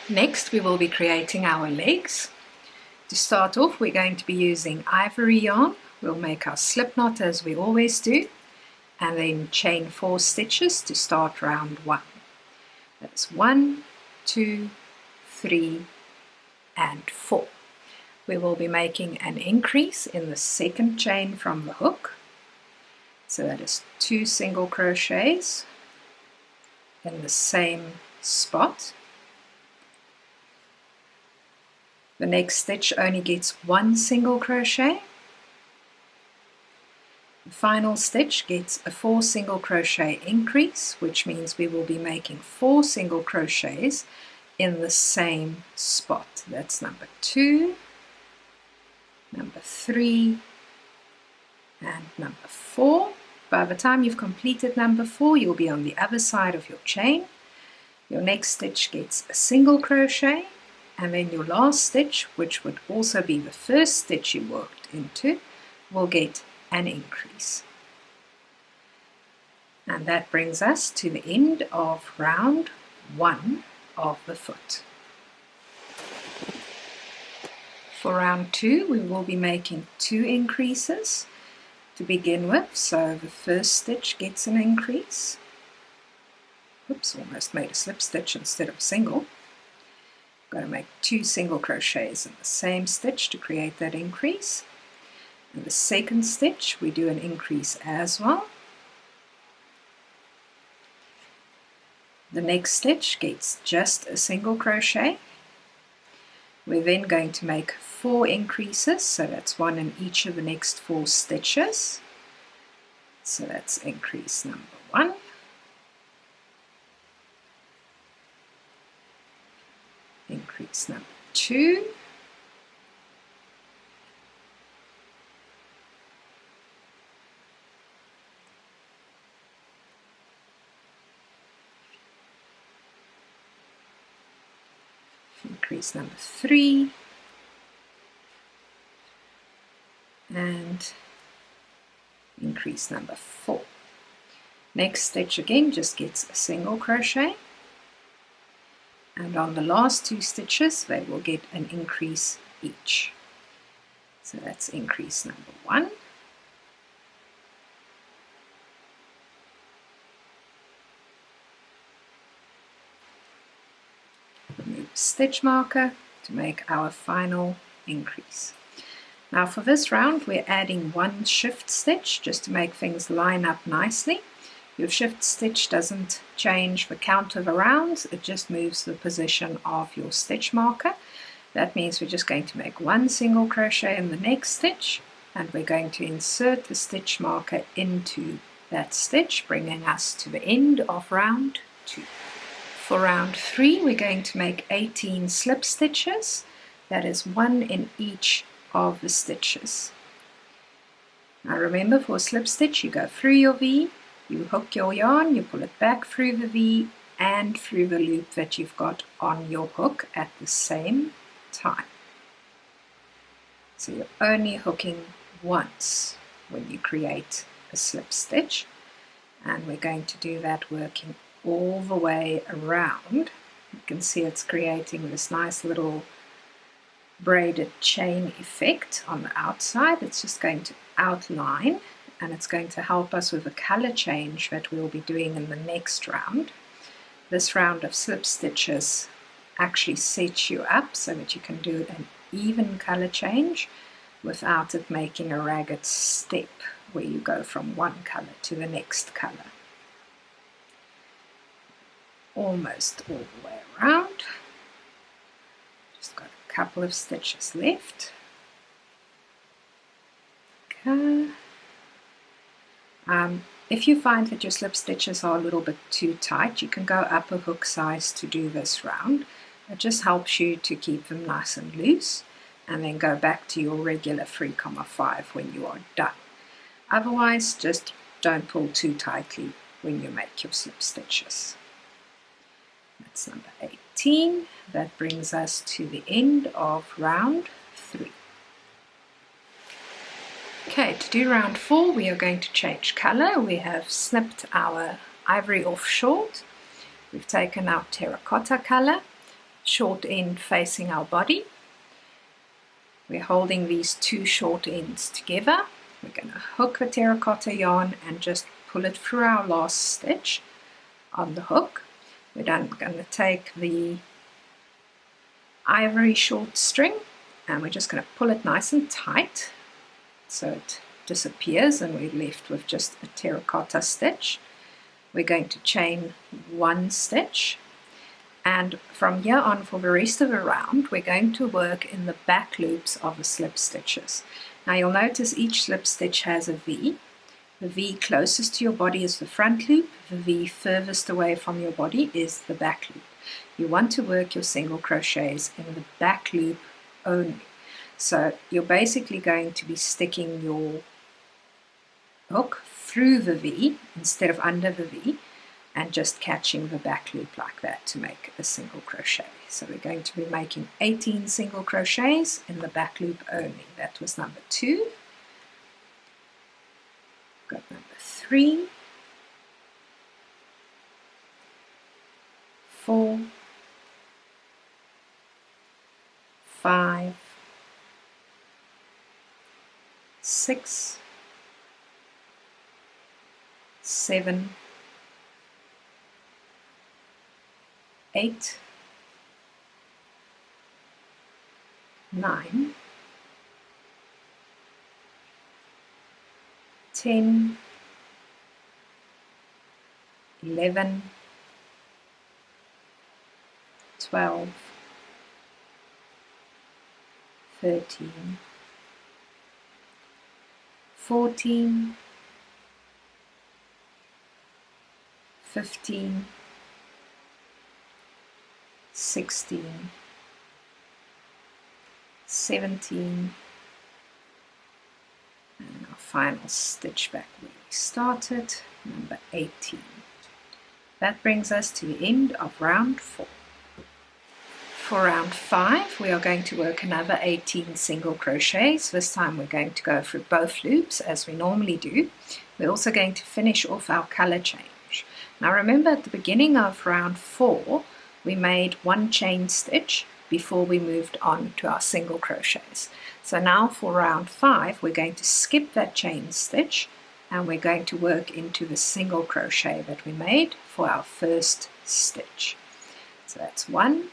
Next we will be creating our legs. To start off, we're going to be using ivory yarn. We'll make our slip knot as we always do, and then chain 4 stitches to start round 1. That's 1, 2, 3 and 4. We will be making an increase in the second chain from the hook. So that is 2 single crochets in the same spot. The next stitch only gets 1 single crochet. The final stitch gets a 4 single crochet increase, which means we will be making 4 single crochets in the same spot. That's number 2, number 3 and number 4. By the time you've completed number 4, you'll be on the other side of your chain. Your next stitch gets a single crochet, and then your last stitch, which would also be the first stitch you worked into, will get an increase. And that brings us to the end of round 1 of the foot. For round 2, we will be making 2 increases to begin with. So the first stitch gets an increase. Oops, almost made a slip stitch instead of a single. Going to make 2 single crochets in the same stitch to create that increase. And the second stitch we do an increase as well. The next stitch gets just a single crochet. We're then going to make 4 increases, so that's 1 in each of the next 4 stitches. So that's increase number 1. Increase number 2, increase number 3, and increase number 4. Next stitch again just gets a single crochet. And on the last 2 stitches, they will get an increase each. So that's increase number 1. Remove the stitch marker to make our final increase. Now for this round, we're adding 1 shift stitch just to make things line up nicely. Your shift stitch doesn't change the count of the rounds, it just moves the position of your stitch marker. That means we're just going to make 1 single crochet in the next stitch, and we're going to insert the stitch marker into that stitch, bringing us to the end of round 2. For round 3, we're going to make 18 slip stitches. That is 1 in each of the stitches. Now remember, for a slip stitch, you go through your V, you hook your yarn, you pull it back through the V and through the loop that you've got on your hook at the same time. So you're only hooking once when you create a slip stitch, and we're going to do that working all the way around. You can see it's creating this nice little braided chain effect on the outside. It's just going to outline, and it's going to help us with the color change that we'll be doing in the next round. This round of slip stitches actually sets you up so that you can do an even color change without it making a ragged step where you go from one color to the next color. Almost all the way around. Just got a couple of stitches left. Okay. If you find that your slip stitches are a little bit too tight, you can go up a hook size to do this round. It just helps you to keep them nice and loose, and then go back to your regular 3,5 when you are done. Otherwise, just don't pull too tightly when you make your slip stitches. That's number 18. That brings us to the end of round 3. Okay, to do round 4, we are going to change color. We have snipped our ivory off short. We've taken our terracotta color, short end facing our body. We're holding these two short ends together. We're going to hook the terracotta yarn and just pull it through our last stitch on the hook. We're then going to take the ivory short string and we're just going to pull it nice and tight so it disappears and we're left with just a terracotta stitch. We're going to chain one stitch, and from here on for the rest of the round we're going to work in the back loops of the slip stitches. Now you'll notice each slip stitch has a V. The V closest to your body is the front loop, the V furthest away from your body is the back loop. You want to work your single crochets in the back loop only. So you're basically going to be sticking your hook through the V instead of under the V and just catching the back loop like that to make a single crochet. So we're going to be making 18 single crochets in the back loop only. That was number 2. Got number 3, 4, 5, 6, 7, 8, 9, 10, 11, 12, 13, 14, 15, 16, 17, and our final stitch back where we started, number 18. That brings us to the end of round 4. For round 5 we are going to work another 18 single crochets. This time we're going to go through both loops as we normally do. We're also going to finish off our color change. Now remember, at the beginning of round 4 we made one chain stitch before we moved on to our single crochets. So now for round 5 we're going to skip that chain stitch and we're going to work into the single crochet that we made for our first stitch. So that's 1,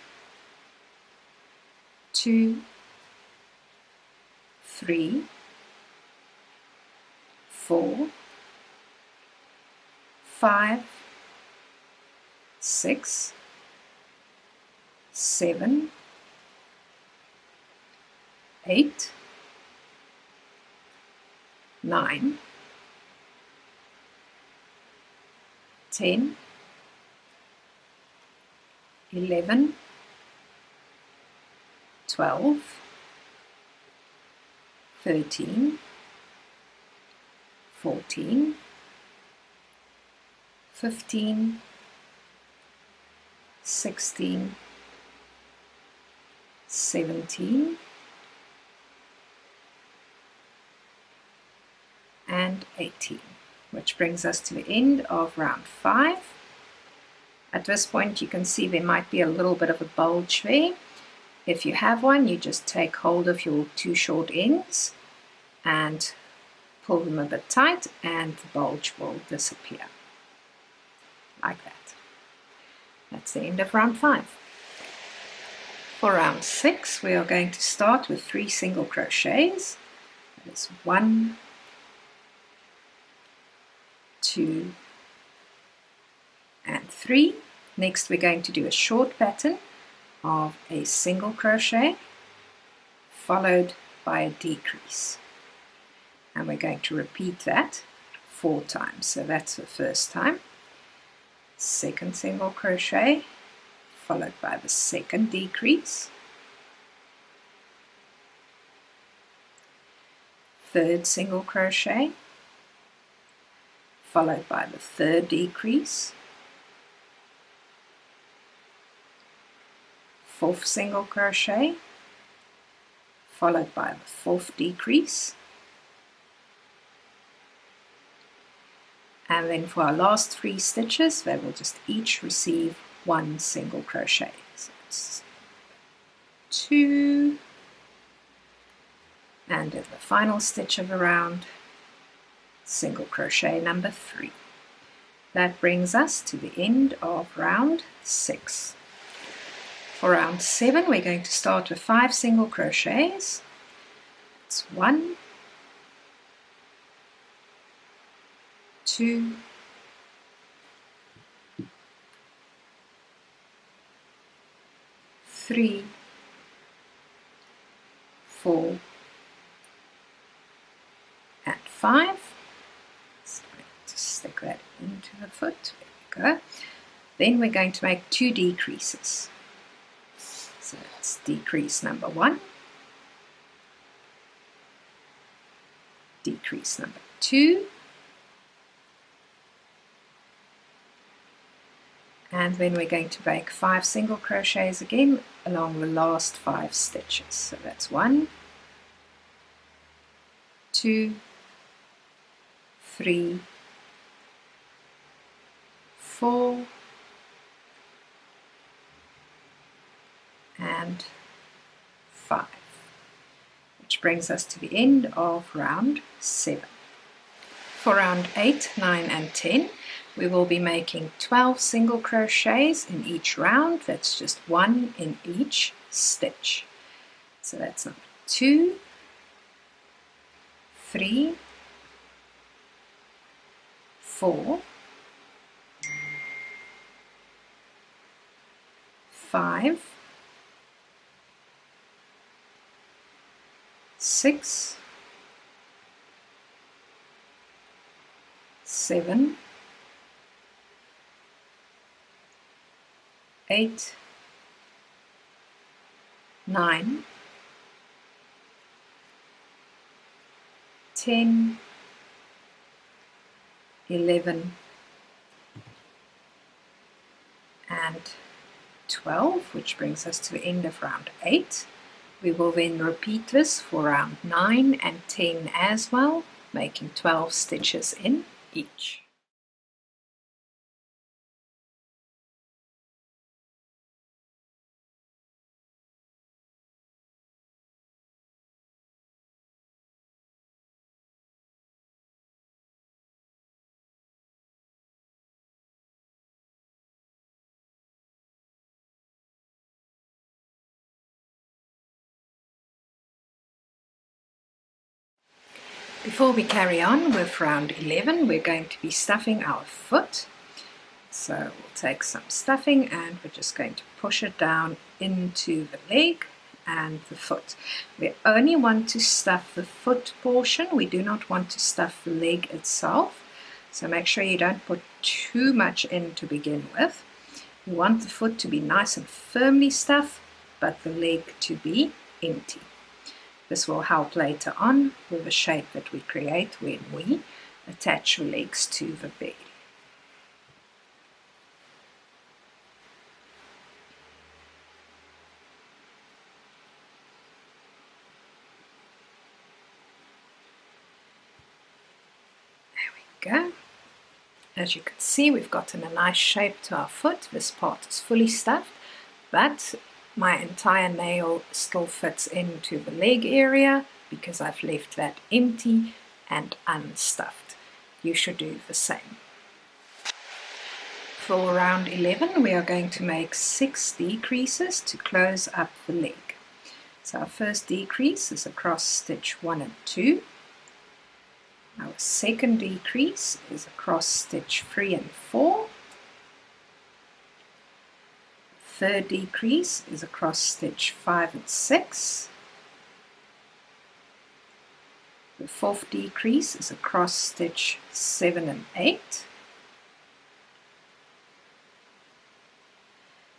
2, 3, 4, 5, 6, 7, 8, 9, 10, 11, 12, 13, 14, 15, 16, 17, and 18, which brings us to the end of round 5. At this point you can see there might be a little bit of a bulge there. If you have one, you just take hold of your two short ends and pull them a bit tight and the bulge will disappear, like that. That's the end of round 5. For round 6 we are going to start with 3 single crochets. That is 1, 2, and 3. Next we're going to do a short pattern of a single crochet followed by a decrease, and we're going to repeat that 4 times. So that's the first time. Second single crochet followed by the second decrease, third single crochet followed by the third decrease, fourth single crochet followed by the fourth decrease, and then for our last 3 stitches they will just each receive 1 single crochet. So it's 2, and in the final stitch of a round, single crochet number 3. That brings us to the end of round 6. For round 7, we're going to start with 5 single crochets. It's 1, 2, 3, 4, and 5. To stick that into the foot. There we go. Then we're going to make 2 decreases. So that's decrease number 1, decrease number 2, and then we're going to make 5 single crochets again along the last 5 stitches. So that's 1, 2, 3, 4, and 5, which brings us to the end of round 7. For round 8, 9, and 10, we will be making 12 single crochets in each round. That's just 1 in each stitch. So that's number 2, 3, 4, 5, 6, 7, 8, 9, 10, 11, and 12, which brings us to the end of round 8. We will then repeat this for round 9 and 10 as well, making 12 stitches in each. Before we carry on with round 11, we're going to be stuffing our foot. So we'll take some stuffing and we're just going to push it down into the leg and the foot. We only want to stuff the foot portion. We do not want to stuff the leg itself. So make sure you don't put too much in to begin with. You want the foot to be nice and firmly stuffed, but the leg to be empty. This will help later on with the shape that we create when we attach the legs to the bed. There we go. As you can see, we've gotten a nice shape to our foot. This part is fully stuffed, but my entire nail still fits into the leg area because I've left that empty and unstuffed. You should do the same. For round 11, we are going to make 6 decreases to close up the leg. So our first decrease is across stitch 1 and 2. Our second decrease is across stitch 3 and 4. Third decrease is across stitch 5 and 6. The fourth decrease is across stitch 7 and 8.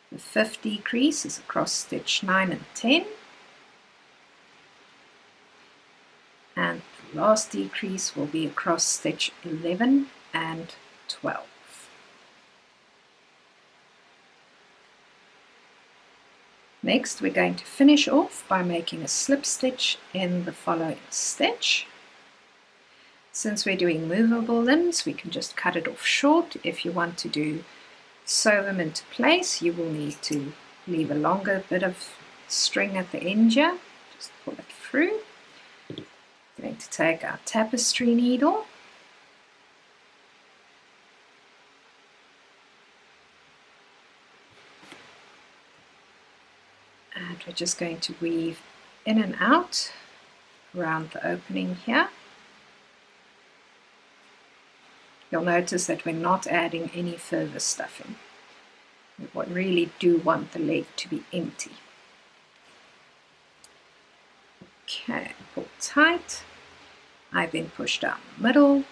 The fifth decrease is across stitch 9 and 10. And the last decrease will be across stitch 11 and 12. Next, we're going to finish off by making a slip stitch in the following stitch. Since we're doing movable limbs, we can just cut it off short. If you want to sew them into place, you will need to leave a longer bit of string at the end here, just pull it through. We're going to take our tapestry needle and we're just going to weave in and out around the opening here. You'll notice that we're not adding any further stuffing. We really do want the leg to be empty. Okay, pull tight. I then push down the middle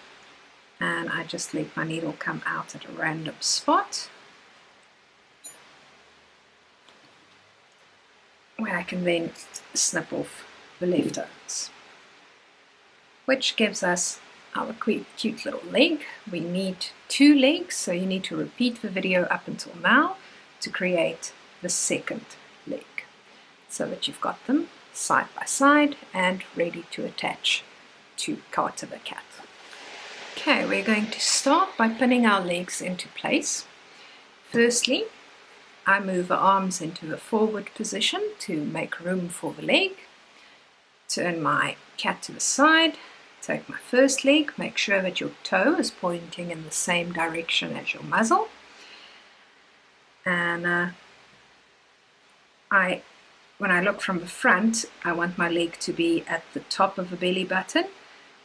and I just let my needle come out at a random spot where I can then snip off the leftovers, which gives us our cute little leg. We need 2 legs, so you need to repeat the video up until now to create the second leg, so that you've got them side by side and ready to attach to Carter the cat. Okay, we're going to start by pinning our legs into place. Firstly, I move the arms into the forward position to make room for the leg. Turn my cat to the side. Take my first leg, make sure that your toe is pointing in the same direction as your muzzle. And when I look from the front, I want my leg to be at the top of the belly button.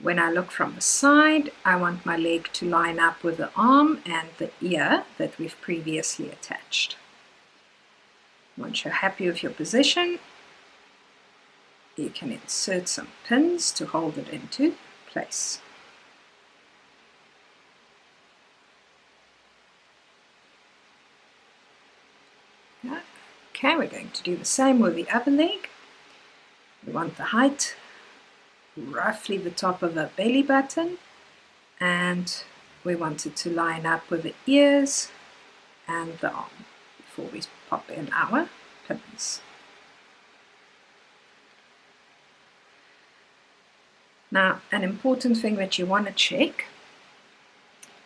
When I look from the side, I want my leg to line up with the arm and the ear that we've previously attached. Once you're happy with your position, you can insert some pins to hold it into place. Yeah. Okay, we're going to do the same with the other leg. We want the height roughly the top of the belly button, and we want it to line up with the ears and the arm before we pop in our pins. Now, an important thing that you want to check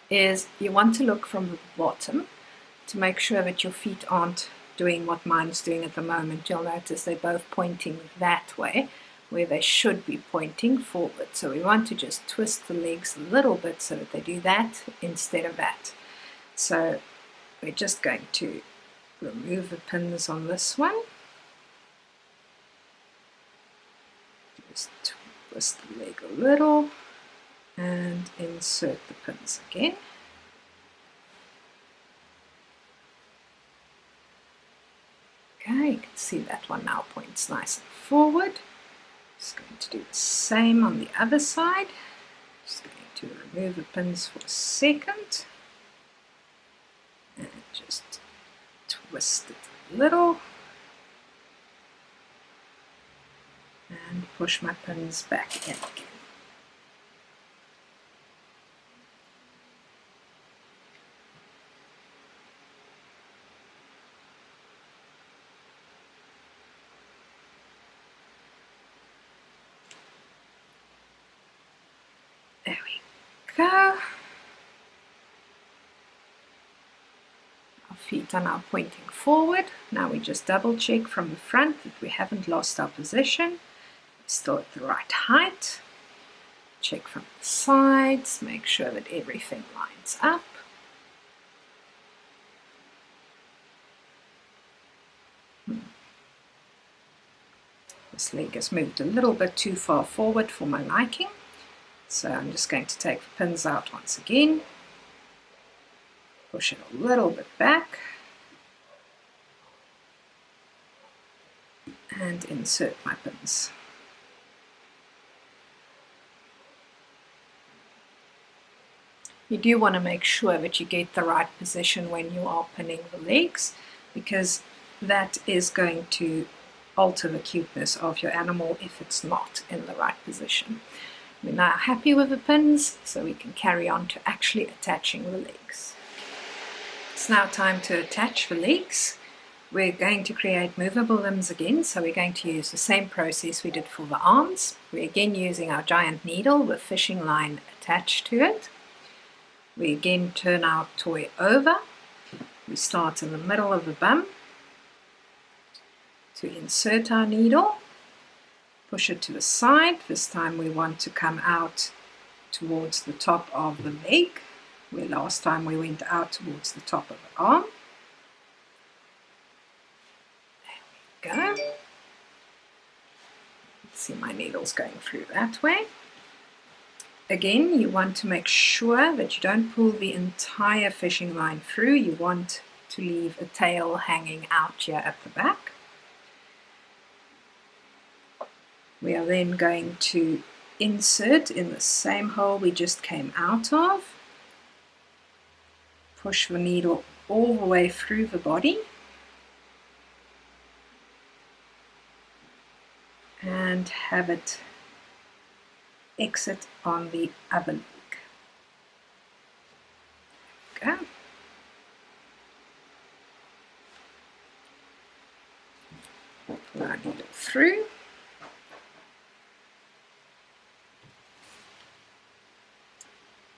is you want to look from the bottom to make sure that your feet aren't doing what mine's doing at the moment. You'll notice they're both pointing that way, where they should be pointing forward. So we want to just twist the legs a little bit so that they do that instead of that. So we're just going to remove the pins on this one. Just twist the leg a little and insert the pins again. Okay, you can see that one now points nice and forward. Just going to do the same on the other side. Just going to remove the pins for a second and just twist it a little and push my pins back in again. There we go. Our feet are now pointing forward. Now we just double check from the front that we haven't lost our position. We're still at the right height. Check from the sides, make sure that everything lines up. This leg has moved a little bit too far forward for my liking. So I'm just going to take the pins out once again, push it a little bit back, and insert my pins. You do want to make sure that you get the right position when you are pinning the legs, because that is going to alter the cuteness of your animal if it's not in the right position. We're now happy with the pins, so we can carry on to actually attaching the legs. It's now time to attach the legs. We're going to create movable limbs again, so we're going to use the same process we did for the arms. We're again using our giant needle with fishing line attached to it. We again turn our toy over. We start in the middle of the bum. to insert our needle, push it to the side. This time we want to come out towards the top of the leg, where last time we went out towards the top of the arm. There we go. See my needles going through that way. Again, you want to make sure that you don't pull the entire fishing line through. You want to leave a tail hanging out here at the back. We are then going to insert in the same hole we just came out of. Push the needle all the way through the body. And have it exit on the other leg. Go. Pull our needle through.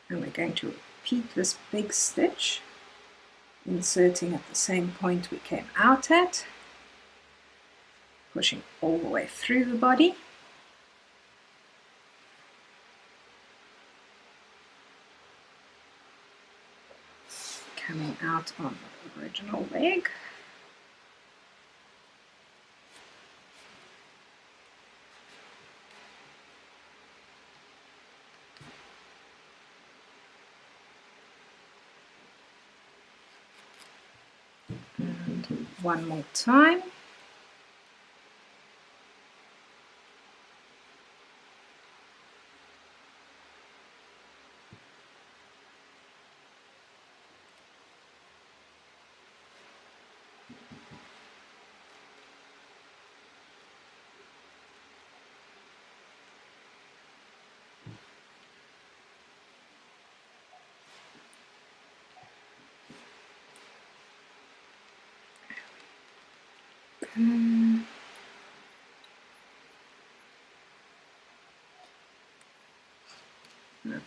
And we're going to repeat this big stitch, inserting at the same point we came out at, pushing all the way through the body. Coming out on the original leg. And one more time.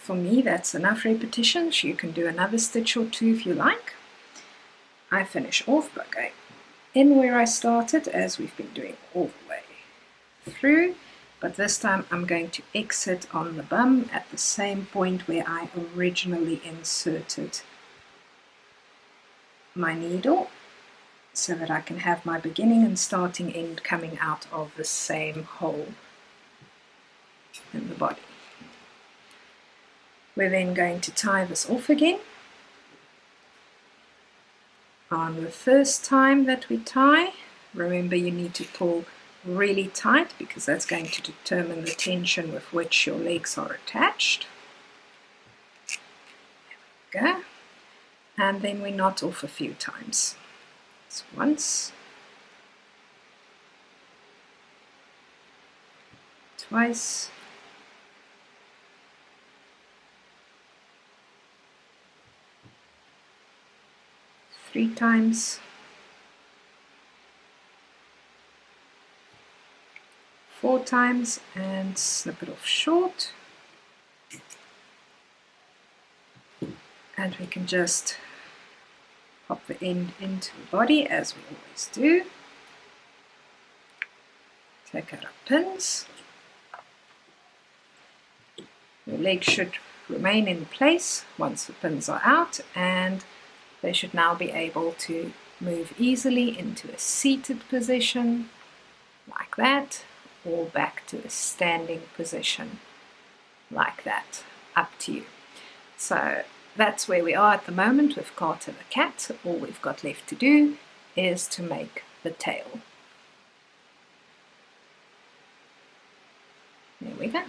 For me, that's enough repetitions. You can do another stitch or two if you like. I finish off by going in where I started, as we've been doing all the way through, but this time I'm going to exit on the bum at the same point where I originally inserted my needle, so that I can have my beginning and starting end coming out of the same hole in the body. We're then going to tie this off again. On the first time that we tie, remember you need to pull really tight because that's going to determine the tension with which your legs are attached. There we go. And then we knot off a few times. So once, twice, three times, four times, and snip it off short. And we can just pop the end into the body as we always do. Take out our pins. Your leg should remain in place once the pins are out, and they should now be able to move easily into a seated position like that, or back to a standing position like that, up to you. So that's where we are at the moment with Carter the cat. All we've got left to do is to make the tail. There we go.